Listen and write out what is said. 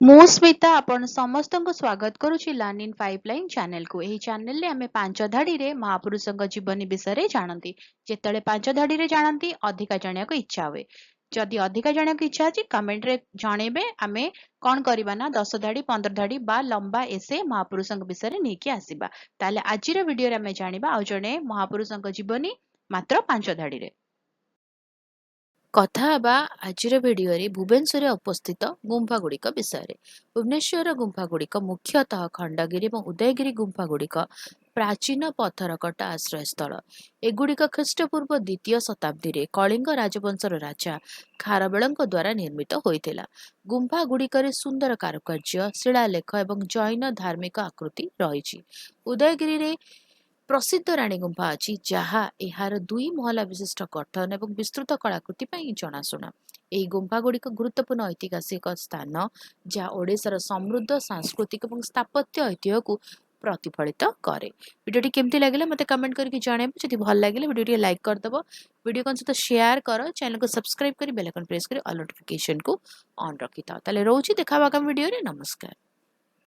ମୁଁ ସ୍ମିତା ଆପଣ ସମସ୍ତଙ୍କୁ ସ୍ୱାଗତ କରୁଛି ଲର୍ନ ଇନ୍ ପାଇପଲାଇନ ଚ୍ୟାନେଲକୁ। ଏହି ଚ୍ୟାନେଲରେ ଆମେ ପାଞ୍ଚ ଧାଡିରେ ମହାପୁରୁଷଙ୍କ ଜୀବନୀ ବିଷୟରେ ଜାଣନ୍ତି। ଯେତେବେଳେ ପାଞ୍ଚ ଧାଡିରେ ଜାଣନ୍ତି ଅଧିକା ଜାଣିବାକୁ ଇଚ୍ଛା ହୁଏ। ଯଦି ଅଧିକା ଜାଣିବାକୁ ଇଚ୍ଛା ଅଛି କମେଣ୍ଟରେ ଜଣେଇବେ। ଆମେ କଣ କରିବା ନା 10 ଧାଡି 15 ଧାଡି ବା ଲମ୍ବା ଏସେ ମହାପୁରୁଷଙ୍କ ବିଷୟରେ ନେଇକି ଆସିବା। ତାହେଲେ ଆଜିର ଭିଡିଓରେ ଆମେ ଜାଣିବା ଆଉ ଜଣେ ମହାପୁରୁଷଙ୍କ ଜୀବନୀ ମାତ୍ର 5 ଧାଡିରେ। କଥା ହେବା ଆଜିର ଭିଡିଓରେ ଭୁବନେଶ୍ୱରରେ ଅବସ୍ଥିତ ଗୁମ୍ଫାଗୁଡ଼ିକ ବିଷୟରେ। ଭୁବନେଶ୍ୱରର ଗୁମ୍ଫାଗୁଡ଼ିକ ମୁଖ୍ୟତଃ ଖଣ୍ଡଗିରି ଏବଂ ଉଦୟଗିରି ଗୁମ୍ଫାଗୁଡ଼ିକ ପ୍ରାଚୀନ ପଥର କଟା ଆଶ୍ରୟସ୍ଥଳ। ଏଗୁଡ଼ିକ ଖ୍ରୀଷ୍ଟପୂର୍ବ 2ୟ ଶତାବ୍ଦୀରେ କଳିଙ୍ଗ ରାଜବଂଶର ରାଜା ଖାରବେଳଙ୍କ ଦ୍ୱାରା ନିର୍ମିତ ହୋଇଥିଲା। ଗୁମ୍ଫାଗୁଡ଼ିକରେ ସୁନ୍ଦର କାରୁକାର୍ଯ୍ୟ, ଶିଳାଲେଖ ଏବଂ ଜୈନ ଧାର୍ମିକ ଆକୃତି ରହିଛି। ଉଦୟଗିରିରେ ପ୍ରସିଦ୍ଧ ରାଣୀ ଗୁମ୍ଫା ଅଛି, ଯାହା ଏହାର 2 ମହଲା ବିଶିଷ୍ଟ ଗଠନ ଏବଂ ବିସ୍ତୃତ କଳାକୃତି ପାଇଁ ଜଣାଶୁଣା। ଏହି ଗୁମ୍ଫାଗୁଡ଼ିକ ଗୁରୁତ୍ୱପୂର୍ଣ୍ଣ ଐତିହାସିକ ସ୍ଥାନ, ଯାହା ଓଡ଼ିଶାର ସମୃଦ୍ଧ ସାଂସ୍କୃତିକ ଏବଂ ସ୍ଥାପତ୍ୟ ଐତିହ୍ୟକୁ ପ୍ରତିଫଳିତ କରେ। ଭିଡ଼ିଓଟି କେମିତି ଲାଗିଲା ମୋତେ କମେଣ୍ଟ କରିକି ଜଣାଇବ। ଯଦି ଭଲ ଲାଗିଲା ଭିଡ଼ିଓଟି ଲାଇକ୍ କରିଦେବ, ଭିଡ଼ିଓ କ'ଣ ସହିତ ସେୟାର କର, ଚ୍ୟାନେଲକୁ ସବସ୍କ୍ରାଇବ କରି ବେଲ୍ ଆଇକନ୍ ପ୍ରେସ୍ କରି ଅଲ୍ ନୋଟିଫିକେସନକୁ ଅନ୍ ରଖିଥାଅ। ତାହେଲେ ରହୁଛି, ଦେଖା ହେବା ଆଗାମୀ ଭିଡ଼ିଓରେ। ନମସ୍କାର।